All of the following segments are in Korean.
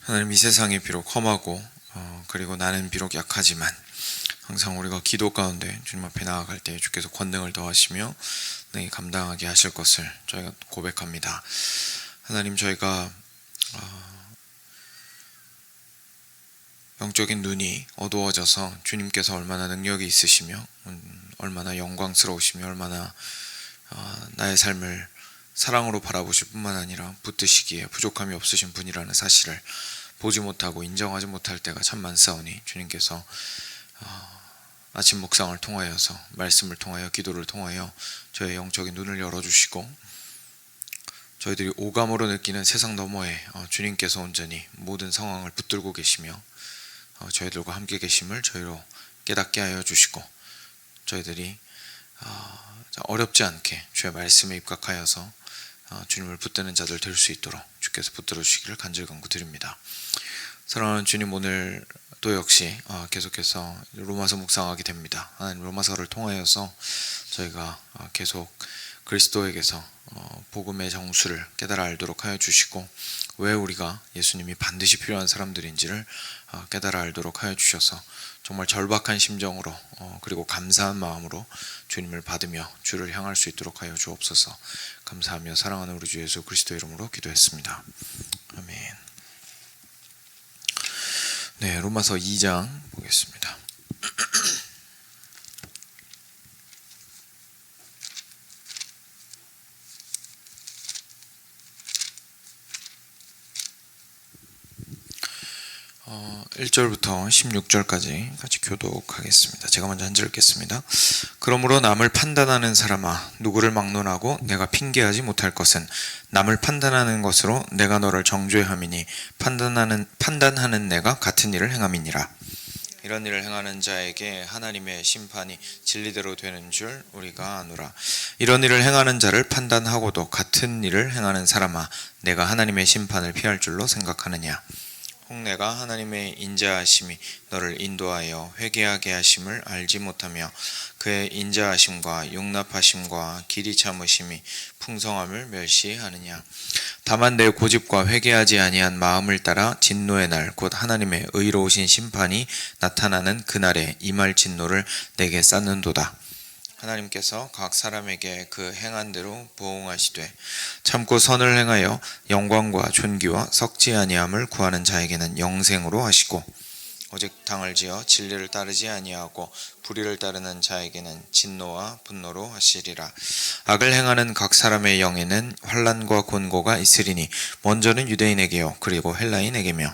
하나님, 이 세상이 비록 험하고 그리고 나는 비록 약하지만 항상 우리가 기도 가운데 주님 앞에 나아갈 때 주께서 권능을 더하시며 네, 감당하게 하실 것을 저희가 고백합니다. 하나님, 저희가 영적인 눈이 어두워져서 주님께서 얼마나 능력이 있으시며 얼마나 영광스러우시며 얼마나 나의 삶을 사랑으로 바라보실 뿐만 아니라 붙드시기에 부족함이 없으신 분이라는 사실을 보지 못하고 인정하지 못할 때가 참 많사오니, 주님께서 아침 묵상을 통하여서, 말씀을 통하여, 기도를 통하여 저의 영적인 눈을 열어주시고 저희들이 오감으로 느끼는 세상 너머에 주님께서 온전히 모든 상황을 붙들고 계시며 저희들과 함께 계심을 저희로 깨닫게 하여 주시고, 저희들이 어렵지 않게 주의 말씀에 입각하여서 주님을 붙드는 자들 될 수 있도록 주께서 붙들어 주시기를 간절히 간구드립니다. 사랑하는 주님, 오늘 또 역시 계속해서 로마서 묵상하게 됩니다. 하나님, 로마서를 통하여서 저희가 계속 그리스도에게서 복음의 정수를 깨달아 알도록 하여 주시고, 왜 우리가 예수님이 반드시 필요한 사람들인지를 깨달아 알도록 하여 주셔서 정말 절박한 심정으로 그리고 감사한 마음으로 주님을 받으며 주를 향할 수 있도록 하여 주옵소서. 감사하며 사랑하는 우리 주 예수 그리스도 이름으로 기도했습니다. 아멘. 네, 로마서 2장 보겠습니다. 어, 1절부터 16절까지 같이 교독하겠습니다. 제가 먼저 한 절 읽겠습니다. 그러므로 남을 판단하는 사람아, 누구를 막론하고 내가 핑계하지 못할 것은 남을 판단하는 것으로 내가 너를 정죄함이니 판단하는 내가 같은 일을 행함이니라. 이런 일을 행하는 자에게 하나님의 심판이 진리대로 되는 줄 우리가 아노라. 이런 일을 행하는 자를 판단하고도 같은 일을 행하는 사람아, 내가 하나님의 심판을 피할 줄로 생각하느냐. 혹 내가 하나님의 인자하심이 너를 인도하여 회개하게 하심을 알지 못하며 그의 인자하심과 용납하심과 길이 참으심이 풍성함을 멸시하느냐. 다만 내 고집과 회개하지 아니한 마음을 따라 진노의 날 곧 하나님의 의로우신 심판이 나타나는 그날에 임할 진노를 내게 쌓는도다. 하나님께서 각 사람에게 그 행한 대로 보응하시되 참고 선을 행하여 영광과 존귀와 썩지 아니함을 구하는 자에게는 영생으로 하시고, 오직 당을 지어 진리를 따르지 아니하고 불의를 따르는 자에게는 진노와 분노로 하시리라. 악을 행하는 각 사람의 영에는 환난과 곤고가 있으리니 먼저는 유대인에게요 그리고 헬라인에게며,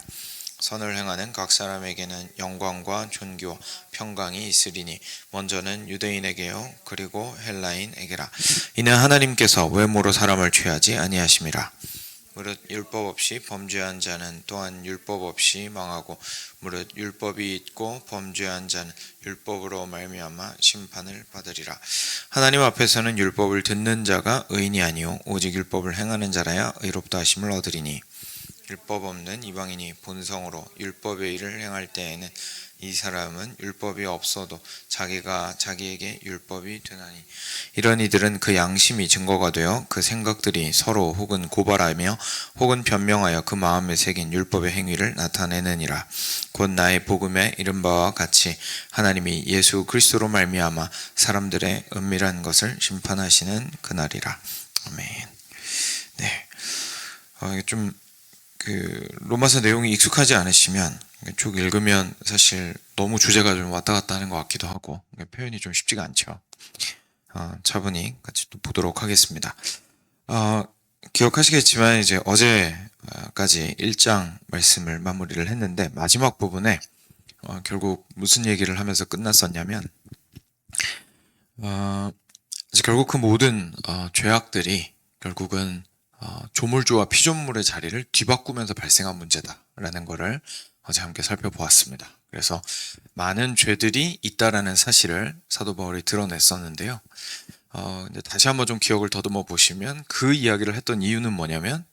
선을 행하는 각 사람에게는 영광과 존귀와 평강이 있으리니 먼저는 유대인에게요 그리고 헬라인에게라. 이는 하나님께서 외모로 사람을 취하지 아니하심이라. 무릇 율법 없이 범죄한 자는 또한 율법 없이 망하고, 무릇 율법이 있고 범죄한 자는 율법으로 말미암아 심판을 받으리라. 하나님 앞에서는 율법을 듣는 자가 의인이 아니요 오직 율법을 행하는 자라야 의롭다 하심을 얻으리니, 율법 없는 이방인이 본성으로 율법의 일을 행할 때에는 이 사람은 율법이 없어도 자기가 자기에게 율법이 되나니, 이런 이들은 그 양심이 증거가 되어 그 생각들이 서로 혹은 고발하며 혹은 변명하여 그 마음에 새긴 율법의 행위를 나타내느니라. 곧 나의 복음에 이른 바와 같이 하나님이 예수 그리스도로 말미암아 사람들의 은밀한 것을 심판하시는 그날이라. 아멘. 네, 좀 로마서 내용이 익숙하지 않으시면 쭉 읽으면 사실 너무 주제가 좀 왔다 갔다 하는 것 같기도 하고 표현이 좀 쉽지가 않죠. 차분히 같이 또 보도록 하겠습니다. 기억하시겠지만 이제 어제까지 1장 말씀을 마무리를 했는데, 마지막 부분에 결국 무슨 얘기를 하면서 끝났었냐면 결국 그 모든 죄악들이 결국은 조물주와 피조물의 자리를 뒤바꾸면서 발생한 문제다라는 것을 어제 함께 살펴보았습니다. 그래서 많은 죄들이 있다라는 사실을 사도 바울이 드러냈었는데요. 근데 다시 한번 좀 기억을 더듬어 보시면 그 이야기를 했던 이유는 뭐냐면,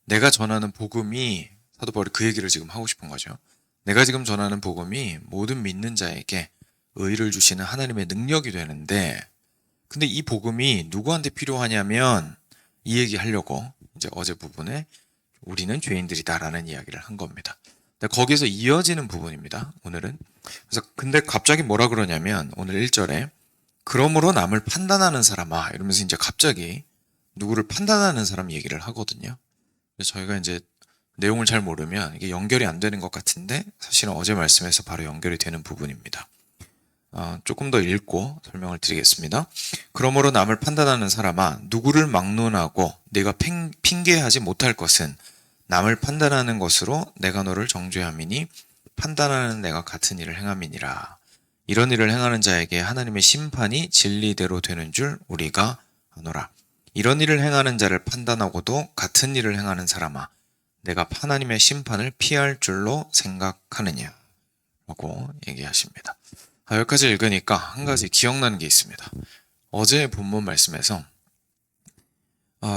내가 전하는 복음이, 사도 바울이 그 얘기를 지금 하고 싶은 거죠. 내가 지금 전하는 복음이 모든 믿는 자에게 의를 주시는 하나님의 능력이 되는데, 근데 이 복음이 누구한테 필요하냐면, 이 얘기 하려고 이제 어제 부분에 우리는 죄인들이다라는 이야기를 한 겁니다. 근데 거기서 이어지는 부분입니다. 오늘은. 그래서 근데 갑자기 뭐라 그러냐면 오늘 1절에 그러므로 남을 판단하는 사람아 이러면서 이제 갑자기 누구를 판단하는 사람 얘기를 하거든요. 그래서 저희가 이제 내용을 잘 모르면 이게 연결이 안 되는 것 같은데 사실은 어제 말씀에서 바로 연결이 되는 부분입니다. 조금 더 읽고 설명을 드리겠습니다. 그러므로 남을 판단하는 사람아 누구를 막론하고 네가 핑계하지 못할 것은 남을 판단하는 것으로 내가 너를 정죄함이니 판단하는 내가 같은 일을 행함이니라. 이런 일을 행하는 자에게 하나님의 심판이 진리대로 되는 줄 우리가 아노라. 이런 일을 행하는 자를 판단하고도 같은 일을 행하는 사람아 내가 하나님의 심판을 피할 줄로 생각하느냐 라고 얘기하십니다. 여기까지 읽으니까 한 가지 기억나는 게 있습니다. 어제 본문 말씀에서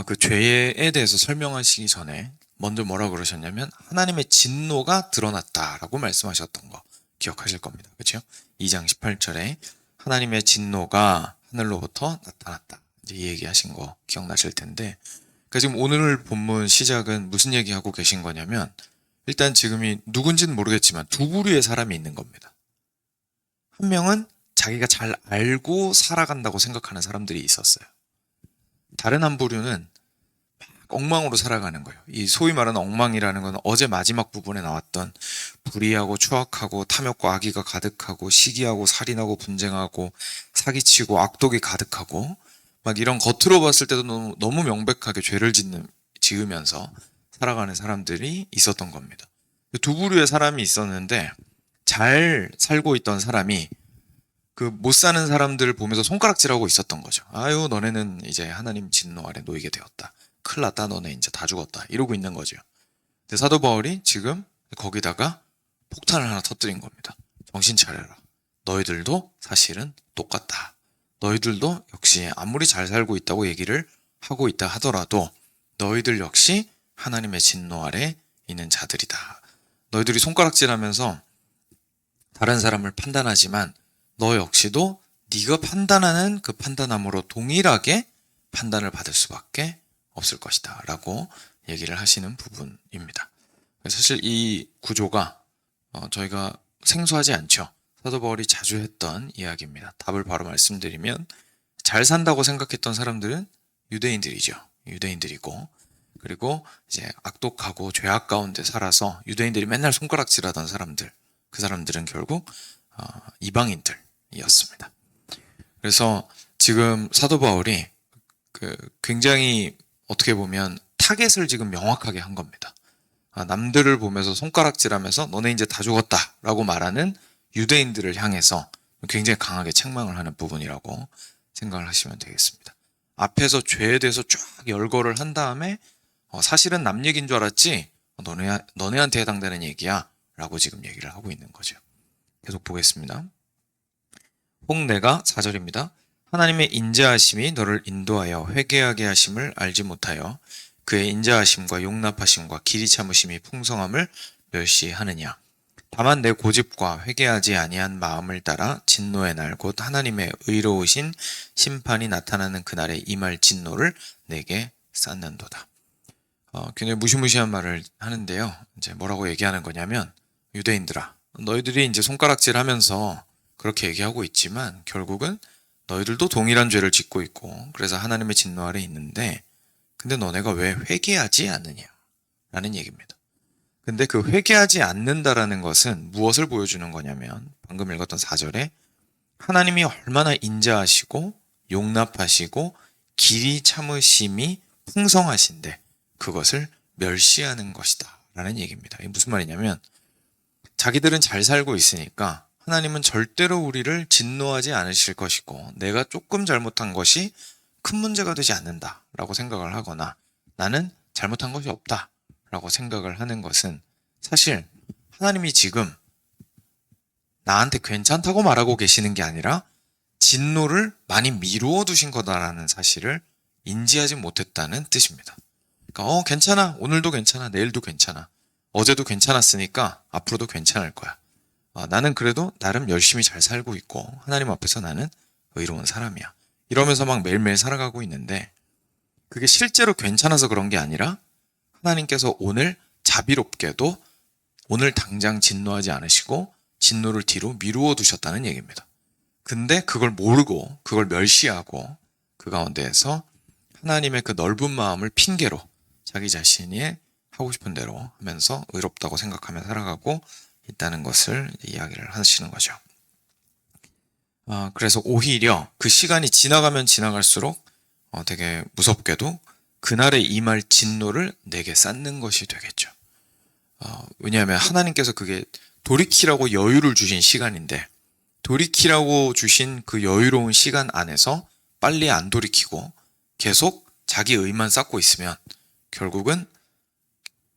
그 죄에 대해서 설명하시기 전에 먼저 뭐라 그러셨냐면 하나님의 진노가 드러났다라고 말씀하셨던 거 기억하실 겁니다. 그렇죠? 2장 18절에 하나님의 진노가 하늘로부터 나타났다. 이제 이 얘기하신 거 기억나실 텐데 그러니까 지금 오늘 본문 시작은 무슨 얘기하고 계신 거냐면 일단 지금이 누군지는 모르겠지만 두 부류의 사람이 있는 겁니다. 한 명은 자기가 잘 알고 살아간다고 생각하는 사람들이 있었어요. 다른 한 부류는 엉망으로 살아가는 거예요. 이 소위 말하는 엉망이라는 건 어제 마지막 부분에 나왔던 불의하고 추악하고 탐욕과 악의가 가득하고 시기하고 살인하고 분쟁하고 사기치고 악독이 가득하고 막 이런 겉으로 봤을 때도 너무 명백하게 죄를 지으면서 살아가는 사람들이 있었던 겁니다. 두 부류의 사람이 있었는데 잘 살고 있던 사람이 그 못 사는 사람들을 보면서 손가락질하고 있었던 거죠. 아유 너네는 이제 하나님 진노 아래 놓이게 되었다. 큰일 났다. 너네 이제 다 죽었다. 이러고 있는 거죠. 근데 사도 바울이 지금 거기다가 폭탄을 하나 터뜨린 겁니다. 정신 차려라. 너희들도 사실은 똑같다. 너희들도 역시 아무리 잘 살고 있다고 얘기를 하고 있다 하더라도 너희들 역시 하나님의 진노 아래 있는 자들이다. 너희들이 손가락질하면서 다른 사람을 판단하지만 너 역시도 네가 판단하는 그 판단함으로 동일하게 판단을 받을 수밖에 없을 것이다 라고 얘기를 하시는 부분입니다. 사실 이 구조가 저희가 생소하지 않죠. 사도 바울이 자주 했던 이야기입니다. 답을 바로 말씀드리면 잘 산다고 생각했던 사람들은 유대인들이죠. 유대인들이고 그리고 이제 악독하고 죄악 가운데 살아서 유대인들이 맨날 손가락질하던 사람들 그 사람들은 결국 이방인들이었습니다. 그래서 지금 사도 바울이 굉장히 어떻게 보면 타겟을 지금 명확하게 한 겁니다. 남들을 보면서 손가락질하면서 너네 이제 다 죽었다라고 말하는 유대인들을 향해서 굉장히 강하게 책망을 하는 부분이라고 생각을 하시면 되겠습니다. 앞에서 죄에 대해서 쫙 열거를 한 다음에 사실은 남 얘기인 줄 알았지 너네한테 해당되는 얘기야 라고 지금 얘기를 하고 있는 거죠. 계속 보겠습니다. 혹 내가 4절입니다. 하나님의 인자하심이 너를 인도하여 회개하게 하심을 알지 못하여 그의 인자하심과 용납하심과 길이 참으심이 풍성함을 멸시하느냐. 다만 내 고집과 회개하지 아니한 마음을 따라 진노의 날 곧 하나님의 의로우신 심판이 나타나는 그날에 임할 진노를 내게 쌓는도다. 굉장히 무시무시한 말을 하는데요. 이제 뭐라고 얘기하는 거냐면 유대인들아, 너희들이 이제 손가락질하면서 그렇게 얘기하고 있지만 결국은 너희들도 동일한 죄를 짓고 있고 그래서 하나님의 진노 아래 있는데 근데 너네가 왜 회개하지 않느냐 라는 얘기입니다. 근데 그 회개하지 않는다라는 것은 무엇을 보여주는 거냐면 방금 읽었던 4절에 하나님이 얼마나 인자하시고 용납하시고 길이 참으심이 풍성하신데 그것을 멸시하는 것이다 라는 얘기입니다. 이게 무슨 말이냐면 자기들은 잘 살고 있으니까 하나님은 절대로 우리를 진노하지 않으실 것이고 내가 조금 잘못한 것이 큰 문제가 되지 않는다라고 생각을 하거나 나는 잘못한 것이 없다라고 생각을 하는 것은 사실 하나님이 지금 나한테 괜찮다고 말하고 계시는 게 아니라 진노를 많이 미루어 두신 거다라는 사실을 인지하지 못했다는 뜻입니다. 그러니까 괜찮아. 오늘도 괜찮아. 내일도 괜찮아. 어제도 괜찮았으니까 앞으로도 괜찮을 거야. 나는 그래도 나름 열심히 잘 살고 있고 하나님 앞에서 나는 의로운 사람이야. 이러면서 막 매일매일 살아가고 있는데 그게 실제로 괜찮아서 그런 게 아니라 하나님께서 오늘 자비롭게도 오늘 당장 진노하지 않으시고 진노를 뒤로 미루어 두셨다는 얘기입니다. 근데 그걸 모르고 그걸 멸시하고 그 가운데에서 하나님의 그 넓은 마음을 핑계로 자기 자신이 하고 싶은 대로 하면서 의롭다고 생각하며 살아가고 있다는 것을 이야기를 하시는 거죠. 그래서 오히려 그 시간이 지나가면 지나갈수록 되게 무섭게도 그날에 임할 진노를 내게 쌓는 것이 되겠죠. 왜냐하면 하나님께서 그게 돌이키라고 여유를 주신 시간인데 돌이키라고 주신 그 여유로운 시간 안에서 빨리 안 돌이키고 계속 자기 의만 쌓고 있으면 결국은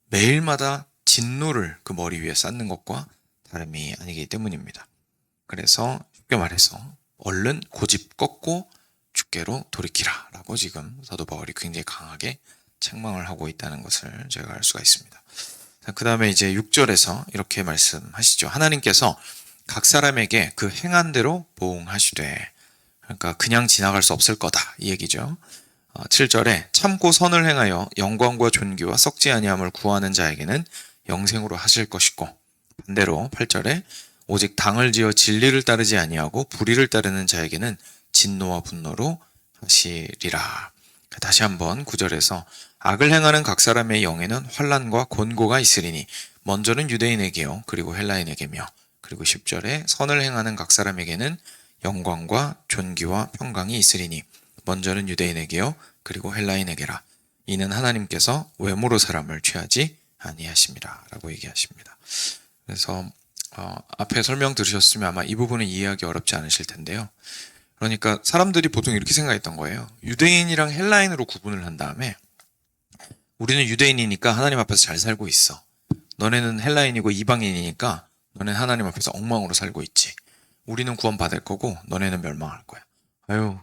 매일마다 진노를 그 머리 위에 쌓는 것과 다름이 아니기 때문입니다. 그래서 쉽게 말해서 얼른 고집 꺾고 주께로 돌이키라 라고 지금 사도 바울이 굉장히 강하게 책망을 하고 있다는 것을 제가 알 수가 있습니다. 그 다음에 이제 6절에서 이렇게 말씀하시죠. 하나님께서 각 사람에게 그 행한 대로 보응하시되, 그러니까 그냥 지나갈 수 없을 거다 이 얘기죠. 7절에 참고 선을 행하여 영광과 존귀와 썩지 아니함을 구하는 자에게는 영생으로 하실 것이고, 반대로 8절에 오직 당을 지어 진리를 따르지 아니하고 불의를 따르는 자에게는 진노와 분노로 하시리라. 다시 한번 9절에서 악을 행하는 각 사람의 영에는 환난과 곤고가 있으리니 먼저는 유대인에게요 그리고 헬라인에게며, 그리고 10절에 선을 행하는 각 사람에게는 영광과 존귀와 평강이 있으리니 먼저는 유대인에게요 그리고 헬라인에게라. 이는 하나님께서 외모로 사람을 취하지 아니하심이라 라고 얘기하십니다. 그래서 앞에 설명 들으셨으면 아마 이 부분은 이해하기 어렵지 않으실 텐데요. 그러니까 사람들이 보통 이렇게 생각했던 거예요. 유대인이랑 헬라인으로 구분을 한 다음에 우리는 유대인이니까 하나님 앞에서 잘 살고 있어. 너네는 헬라인이고 이방인이니까 너네는 하나님 앞에서 엉망으로 살고 있지. 우리는 구원받을 거고 너네는 멸망할 거야. 아유,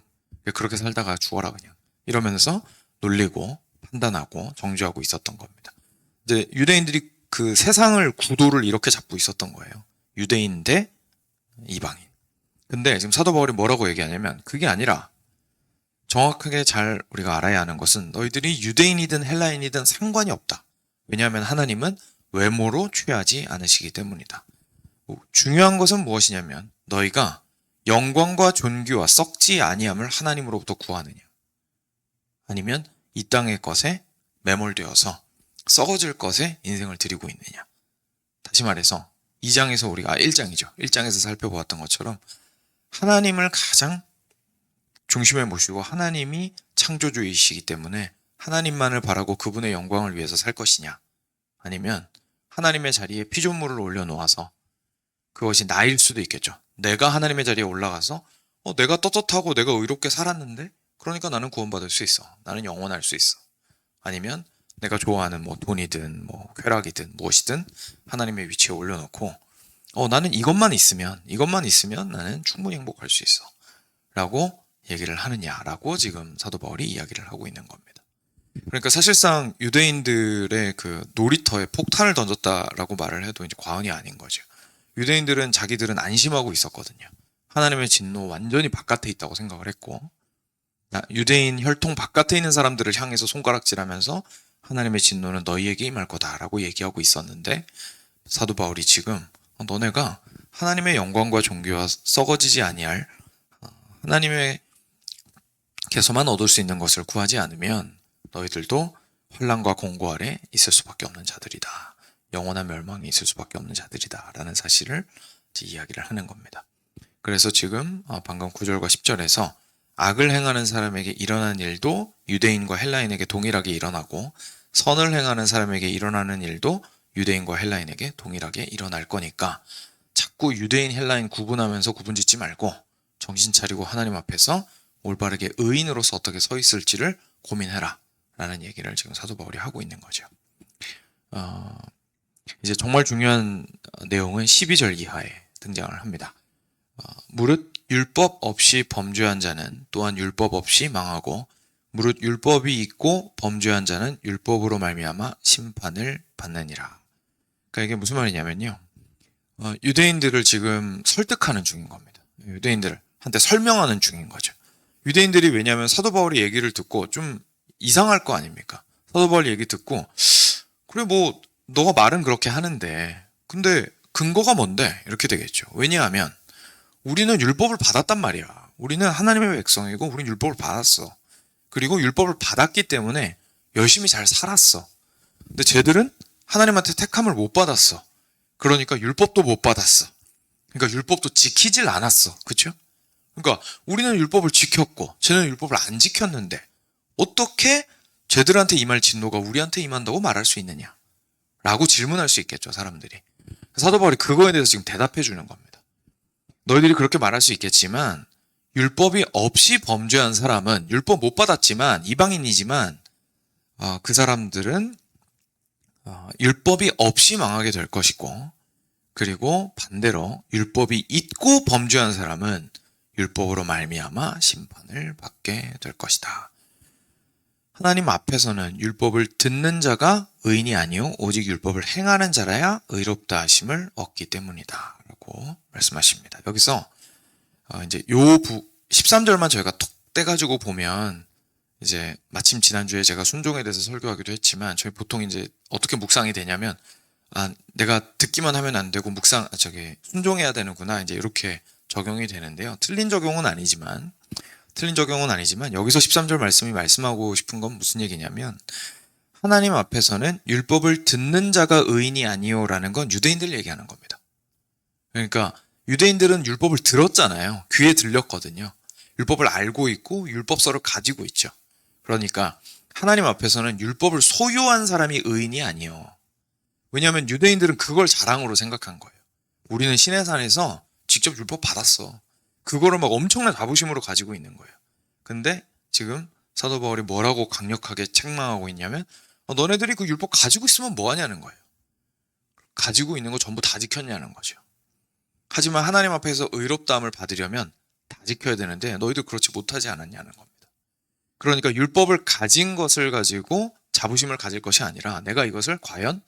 그렇게 살다가 죽어라 그냥. 이러면서 놀리고 판단하고 정죄하고 있었던 겁니다. 이제 유대인들이 그 세상을 구도를 이렇게 잡고 있었던 거예요. 유대인 대 이방인. 근데 지금 사도 바울이 뭐라고 얘기하냐면 그게 아니라 정확하게 잘 우리가 알아야 하는 것은 너희들이 유대인이든 헬라인이든 상관이 없다. 왜냐하면 하나님은 외모로 취하지 않으시기 때문이다. 중요한 것은 무엇이냐면 너희가 영광과 존귀와 썩지 아니함을 하나님으로부터 구하느냐, 아니면 이 땅의 것에 매몰되어서 썩어질 것에 인생을 드리고 있느냐. 다시 말해서 2장에서 우리가 1장이죠. 1장에서 살펴보았던 것처럼 하나님을 가장 중심에 모시고 하나님이 창조주이시기 때문에 하나님만을 바라고 그분의 영광을 위해서 살 것이냐, 아니면 하나님의 자리에 피조물을 올려놓아서 그것이 나일 수도 있겠죠. 내가 하나님의 자리에 올라가서 내가 떳떳하고 내가 의롭게 살았는데 그러니까 나는 구원받을 수 있어. 나는 영원할 수 있어. 아니면 내가 좋아하는 돈이든 쾌락이든 무엇이든 하나님의 위치에 올려놓고 나는 이것만 있으면 나는 충분히 행복할 수 있어 라고 얘기를 하느냐라고 지금 사도 바울이 이야기를 하고 있는 겁니다. 그러니까 사실상 유대인들의 그 놀이터에 폭탄을 던졌다라고 말을 해도 이제 과언이 아닌 거죠. 유대인들은 자기들은 안심하고 있었거든요. 하나님의 진노 완전히 바깥에 있다고 생각을 했고, 유대인 혈통 바깥에 있는 사람들을 향해서 손가락질하면서 하나님의 진노는 너희에게 임할 거다라고 얘기하고 있었는데, 사도 바울이 지금 너네가 하나님의 영광과 존귀와 썩어지지 아니할 하나님의 개서만 얻을 수 있는 것을 구하지 않으면 너희들도 환난과 공고 아래 있을 수밖에 없는 자들이다. 영원한 멸망이 있을 수밖에 없는 자들이다 라는 사실을 이야기를 하는 겁니다. 그래서 지금 방금 9절과 10절에서 악을 행하는 사람에게 일어나는 일도 유대인과 헬라인에게 동일하게 일어나고, 선을 행하는 사람에게 일어나는 일도 유대인과 헬라인에게 동일하게 일어날 거니까 자꾸 유대인 헬라인 구분하면서 구분짓지 말고 정신 차리고 하나님 앞에서 올바르게 의인으로서 어떻게 서 있을지를 고민해라 라는 얘기를 지금 사도 바울이 하고 있는 거죠. 이제 정말 중요한 내용은 12절 이하에 등장을 합니다. 무릇 율법 없이 범죄한 자는 또한 율법 없이 망하고, 무릇 율법이 있고 범죄한 자는 율법으로 말미암아 심판을 받느니라. 그러니까 이게 무슨 말이냐면요, 유대인들을 지금 설득하는 중인 겁니다. 유대인들한테 설명하는 중인 거죠. 유대인들이 왜냐하면 사도 바울의 얘기를 듣고 좀 이상할 거 아닙니까? 사도 바울 얘기 듣고 그래 뭐 너가 말은 그렇게 하는데 근데 근거가 뭔데? 이렇게 되겠죠. 왜냐하면 우리는 율법을 받았단 말이야. 우리는 하나님의 백성이고 우리는 율법을 받았어. 그리고 율법을 받았기 때문에 열심히 잘 살았어. 근데 쟤들은 하나님한테 택함을 못 받았어. 그러니까 율법도 못 받았어. 그러니까 율법도 지키질 않았어. 그렇죠? 그러니까 우리는 율법을 지켰고 쟤는 율법을 안 지켰는데 어떻게 쟤들한테 임할 진노가 우리한테 임한다고 말할 수 있느냐? 라고 질문할 수 있겠죠, 사람들이. 사도 바울이 그거에 대해서 지금 대답해 주는 겁니다. 너희들이 그렇게 말할 수 있겠지만 율법이 없이 범죄한 사람은 율법 못 받았지만 이방인이지만 그 사람들은 율법이 없이 망하게 될 것이고 그리고 반대로 율법이 있고 범죄한 사람은 율법으로 말미암아 심판을 받게 될 것이다. 하나님 앞에서는 율법을 듣는 자가 의인이 아니요 오직 율법을 행하는 자라야 의롭다 하심을 얻기 때문이다 라고 말씀하십니다. 여기서 이제 13절만 저희가 톡 떼가지고 보면 이제 마침 지난주에 제가 순종에 대해서 설교하기도 했지만 저희 보통 이제 어떻게 묵상이 되냐면 내가 듣기만 하면 안 되고 순종해야 되는구나 이제 이렇게 적용이 되는데요. 틀린 적용은 아니지만 여기서 13절 말씀이 말씀하고 싶은 건 무슨 얘기냐면 하나님 앞에서는 율법을 듣는 자가 의인이 아니요라는 건 유대인들 얘기하는 겁니다. 그러니까 유대인들은 율법을 들었잖아요. 귀에 들렸거든요. 율법을 알고 있고 율법서를 가지고 있죠. 그러니까 하나님 앞에서는 율법을 소유한 사람이 의인이 아니요. 왜냐하면 유대인들은 그걸 자랑으로 생각한 거예요. 우리는 시내산에서 직접 율법 받았어. 그거를 막 엄청난 자부심으로 가지고 있는 거예요. 근데 지금 사도 바울이 뭐라고 강력하게 책망하고 있냐면 너네들이 그 율법 가지고 있으면 뭐 하냐는 거예요. 가지고 있는 거 전부 다 지켰냐는 거죠. 하지만 하나님 앞에서 의롭다함을 받으려면 다 지켜야 되는데 너희들 그렇지 못하지 않았냐는 겁니다. 그러니까 율법을 가진 것을 가지고 자부심을 가질 것이 아니라 내가 이것을 과연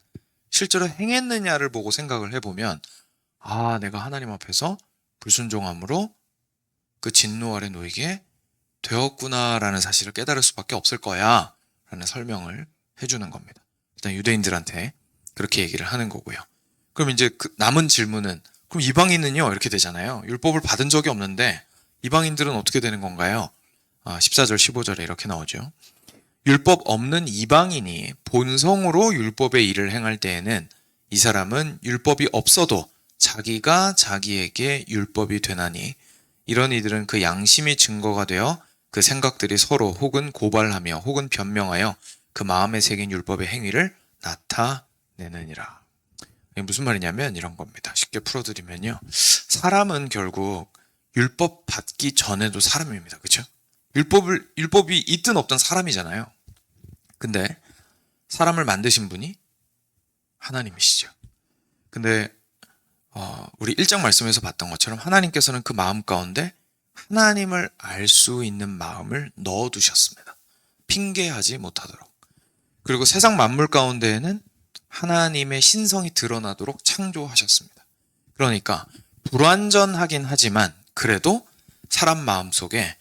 실제로 행했느냐를 보고 생각을 해보면 내가 하나님 앞에서 불순종함으로 그 진노 아래 놓이게 되었구나라는 사실을 깨달을 수밖에 없을 거야 라는 설명을 해주는 겁니다. 일단 유대인들한테 그렇게 얘기를 하는 거고요. 그럼 이제 그 남은 질문은 그럼 이방인은요? 이렇게 되잖아요. 율법을 받은 적이 없는데 이방인들은 어떻게 되는 건가요? 14절 15절에 이렇게 나오죠. 율법 없는 이방인이 본성으로 율법의 일을 행할 때에는 이 사람은 율법이 없어도 자기가 자기에게 율법이 되나니 이런 이들은 그 양심이 증거가 되어 그 생각들이 서로 혹은 고발하며 혹은 변명하여 그 마음에 새긴 율법의 행위를 나타내느니라. 이게 무슨 말이냐면 이런 겁니다. 쉽게 풀어드리면요. 사람은 결국 율법 받기 전에도 사람입니다. 그렇죠? 율법이 있든 없든 사람이잖아요. 근데 사람을 만드신 분이 하나님이시죠. 근데 우리 1장 말씀에서 봤던 것처럼 하나님께서는 그 마음 가운데 하나님을 알 수 있는 마음을 넣어두셨습니다. 핑계하지 못하도록. 그리고 세상 만물 가운데에는 하나님의 신성이 드러나도록 창조하셨습니다. 그러니까 불완전하긴 하지만 그래도 사람 마음속에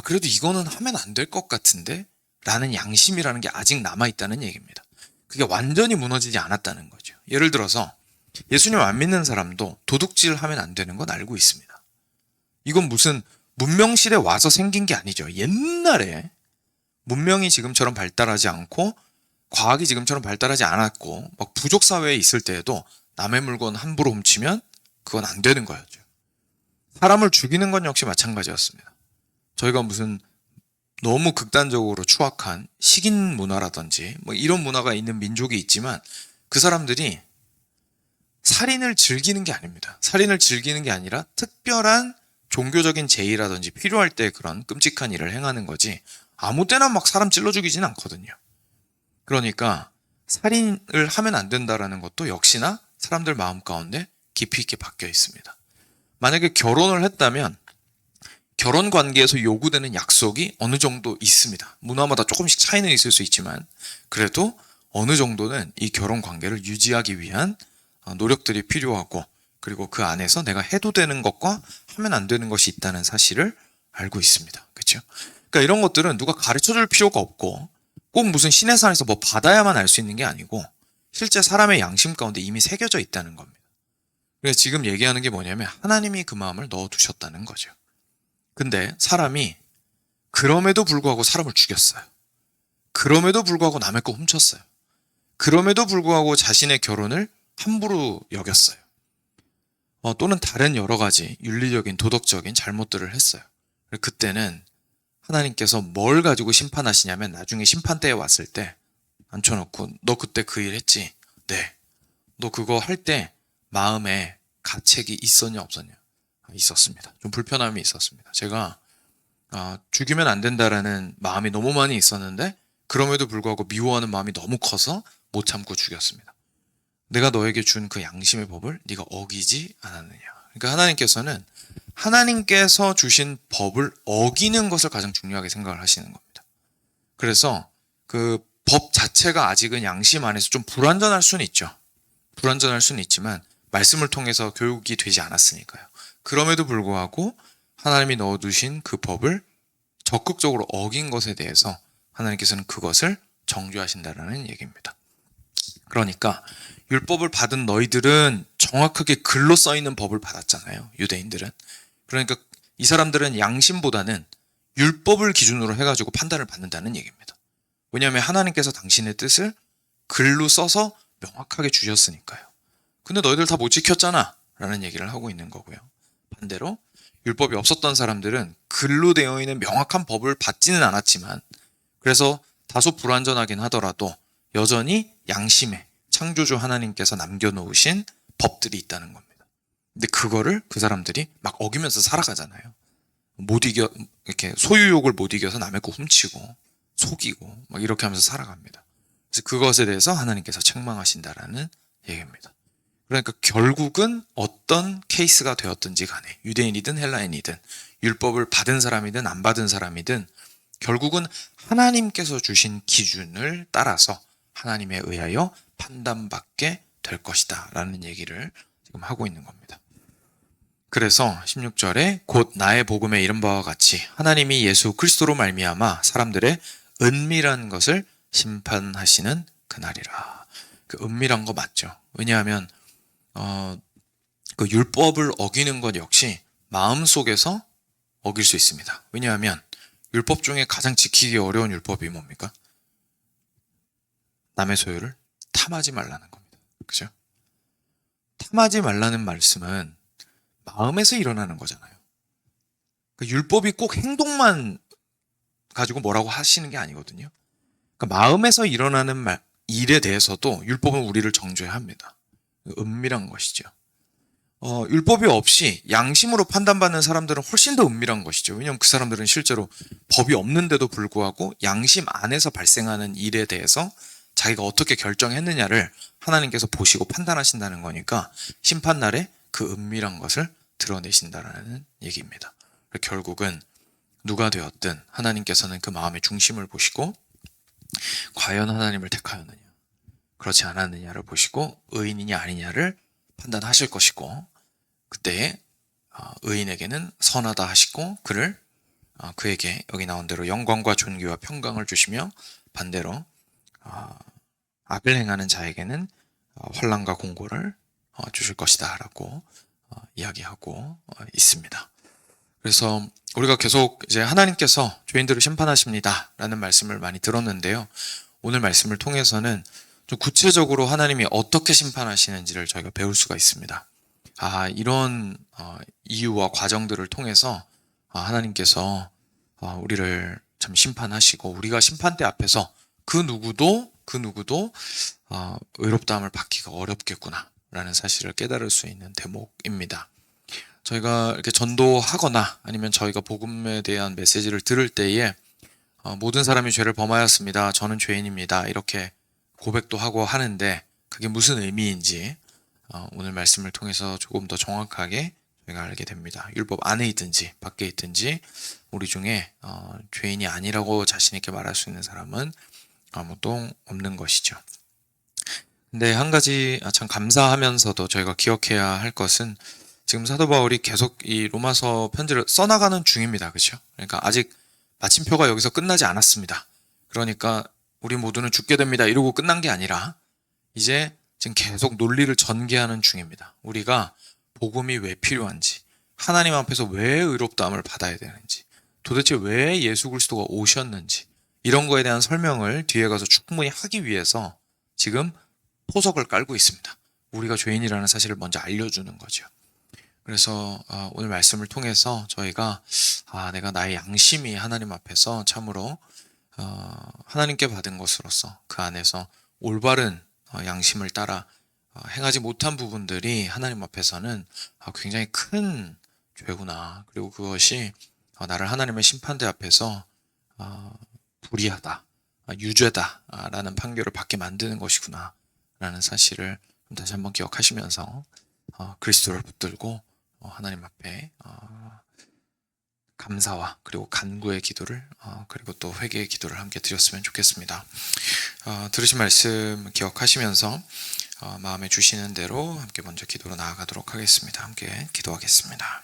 그래도 이거는 하면 안 될 것 같은데 라는 양심이라는 게 아직 남아있다는 얘기입니다. 그게 완전히 무너지지 않았다는 거죠. 예를 들어서 예수님 안 믿는 사람도 도둑질을 하면 안 되는 건 알고 있습니다. 이건 무슨 문명시대에 와서 생긴 게 아니죠. 옛날에 문명이 지금처럼 발달하지 않고 과학이 지금처럼 발달하지 않았고 막 부족 사회에 있을 때에도 남의 물건 함부로 훔치면 그건 안 되는 거였죠. 사람을 죽이는 건 역시 마찬가지였습니다. 저희가 무슨 너무 극단적으로 추악한 식인 문화라든지 뭐 이런 문화가 있는 민족이 있지만 그 사람들이 살인을 즐기는 게 아닙니다. 살인을 즐기는 게 아니라 특별한 종교적인 제의라든지 필요할 때 그런 끔찍한 일을 행하는 거지 아무 때나 막 사람 찔러 죽이진 않거든요. 그러니까 살인을 하면 안 된다라는 것도 역시나 사람들 마음 가운데 깊이 있게 박혀 있습니다. 만약에 결혼을 했다면 결혼 관계에서 요구되는 약속이 어느 정도 있습니다. 문화마다 조금씩 차이는 있을 수 있지만 그래도 어느 정도는 이 결혼 관계를 유지하기 위한 노력들이 필요하고 그리고 그 안에서 내가 해도 되는 것과 하면 안 되는 것이 있다는 사실을 알고 있습니다. 그렇죠? 그러니까 이런 것들은 누가 가르쳐줄 필요가 없고 꼭 무슨 신의 산에서 뭐 받아야만 알 수 있는 게 아니고 실제 사람의 양심 가운데 이미 새겨져 있다는 겁니다. 그래서 지금 얘기하는 게 뭐냐면 하나님이 그 마음을 넣어두셨다는 거죠. 근데 사람이 그럼에도 불구하고 사람을 죽였어요. 그럼에도 불구하고 남의 거 훔쳤어요. 그럼에도 불구하고 자신의 결혼을 함부로 여겼어요. 또는 다른 여러 가지 윤리적인 도덕적인 잘못들을 했어요. 그때는 하나님께서 뭘 가지고 심판하시냐면 나중에 심판대에 왔을 때 앉혀놓고 너 그때 그 일 했지? 네. 너 그거 할 때 마음에 가책이 있었냐 없었냐? 있었습니다. 좀 불편함이 있었습니다. 제가 죽이면 안 된다라는 마음이 너무 많이 있었는데 그럼에도 불구하고 미워하는 마음이 너무 커서 못 참고 죽였습니다. 내가 너에게 준 그 양심의 법을 네가 어기지 않았느냐. 그러니까 하나님께서는 하나님께서 주신 법을 어기는 것을 가장 중요하게 생각을 하시는 겁니다. 그래서 그 법 자체가 아직은 양심 안에서 좀 불완전할 수는 있죠. 불완전할 수는 있지만 말씀을 통해서 교육이 되지 않았으니까요. 그럼에도 불구하고 하나님이 넣어두신 그 법을 적극적으로 어긴 것에 대해서 하나님께서는 그것을 정죄하신다는 얘기입니다. 그러니까 율법을 받은 너희들은 정확하게 글로 써있는 법을 받았잖아요. 유대인들은. 그러니까 이 사람들은 양심보다는 율법을 기준으로 해가지고 판단을 받는다는 얘기입니다. 왜냐하면 하나님께서 당신의 뜻을 글로 써서 명확하게 주셨으니까요. 근데 너희들 다 못 지켰잖아 라는 얘기를 하고 있는 거고요. 반대로 율법이 없었던 사람들은 글로 되어 있는 명확한 법을 받지는 않았지만 그래서 다소 불완전하긴 하더라도 여전히 양심에 창조주 하나님께서 남겨놓으신 법들이 있다는 겁니다. 근데 그거를 그 사람들이 막 어기면서 살아가잖아요. 못 이겨, 이렇게 소유욕을 못 이겨서 남의 거 훔치고 속이고 막 이렇게 하면서 살아갑니다. 그래서 그것에 대해서 하나님께서 책망하신다라는 얘기입니다. 그러니까 결국은 어떤 케이스가 되었든지 간에 유대인이든 헬라인이든 율법을 받은 사람이든 안 받은 사람이든 결국은 하나님께서 주신 기준을 따라서 하나님에 의하여 판단받게 될 것이다 라는 얘기를 지금 하고 있는 겁니다. 그래서 16절에 곧 나의 복음에 이른 바와 같이 하나님이 예수 그리스도로 말미암아 사람들의 은밀한 것을 심판하시는 그날이라. 그 은밀한 거 맞죠? 왜냐하면 그 율법을 어기는 것 역시 마음속에서 어길 수 있습니다. 왜냐하면 율법 중에 가장 지키기 어려운 율법이 뭡니까? 남의 소유를 탐하지 말라는 겁니다. 그죠? 탐하지 말라는 말씀은 마음에서 일어나는 거잖아요. 그 율법이 꼭 행동만 가지고 뭐라고 하시는 게 아니거든요. 그러니까 마음에서 일어나는 일에 대해서도 율법은 우리를 정죄합니다. 은밀한 것이죠. 율법이 없이 양심으로 판단받는 사람들은 훨씬 더 은밀한 것이죠. 왜냐하면 그 사람들은 실제로 법이 없는데도 불구하고 양심 안에서 발생하는 일에 대해서 자기가 어떻게 결정했느냐를 하나님께서 보시고 판단하신다는 거니까 심판날에 그 은밀한 것을 드러내신다는 얘기입니다. 결국은 누가 되었든 하나님께서는 그 마음의 중심을 보시고 과연 하나님을 택하였느냐 그렇지 않았느냐를 보시고 의인이냐 아니냐를 판단하실 것이고 그때 의인에게는 선하다 하시고 그를 그에게 여기 나온 대로 영광과 존귀와 평강을 주시며 반대로 악을 행하는 자에게는 환난과 공고를 주실 것이다 라고 이야기하고 있습니다. 그래서 우리가 계속 이제 하나님께서 죄인들을 심판하십니다 라는 말씀을 많이 들었는데요. 오늘 말씀을 통해서는 좀 구체적으로 하나님이 어떻게 심판하시는지를 저희가 배울 수가 있습니다. 이런 이유와 과정들을 통해서 하나님께서 우리를 참 심판하시고 우리가 심판대 앞에서 그 누구도 의롭다함을 받기가 어렵겠구나 라는 사실을 깨달을 수 있는 대목입니다. 저희가 이렇게 전도하거나 아니면 저희가 복음에 대한 메시지를 들을 때에 모든 사람이 죄를 범하였습니다. 저는 죄인입니다. 이렇게 고백도 하고 하는데 그게 무슨 의미인지 오늘 말씀을 통해서 조금 더 정확하게 저희가 알게 됩니다. 율법 안에 있든지 밖에 있든지 우리 중에 죄인이 아니라고 자신 있게 말할 수 있는 사람은 아무도 없는 것이죠. 근데 한 가지 참 감사하면서도 저희가 기억해야 할 것은 지금 사도 바울이 계속 이 로마서 편지를 써나가는 중입니다. 그렇죠? 그러니까 아직 마침표가 여기서 끝나지 않았습니다. 그러니까 우리 모두는 죽게 됩니다. 이러고 끝난 게 아니라 이제 지금 계속 논리를 전개하는 중입니다. 우리가 복음이 왜 필요한지, 하나님 앞에서 왜 의롭다함을 받아야 되는지, 도대체 왜 예수 그리스도가 오셨는지, 이런 거에 대한 설명을 뒤에 가서 충분히 하기 위해서 지금 포석을 깔고 있습니다. 우리가 죄인이라는 사실을 먼저 알려주는 거죠. 그래서 오늘 말씀을 통해서 저희가 내가 나의 양심이 하나님 앞에서 참으로 하나님께 받은 것으로서 그 안에서 올바른 양심을 따라 행하지 못한 부분들이 하나님 앞에서는 굉장히 큰 죄구나. 그리고 그것이 나를 하나님의 심판대 앞에서 불의하다, 유죄다 라는 판결을 받게 만드는 것이구나 라는 사실을 다시 한번 기억하시면서 그리스도를 붙들고 하나님 앞에 감사와 그리고 간구의 기도를 그리고 또 회개의 기도를 함께 드렸으면 좋겠습니다. 들으신 말씀 기억하시면서 마음에 주시는 대로 함께 먼저 기도로 나아가도록 하겠습니다. 함께 기도하겠습니다.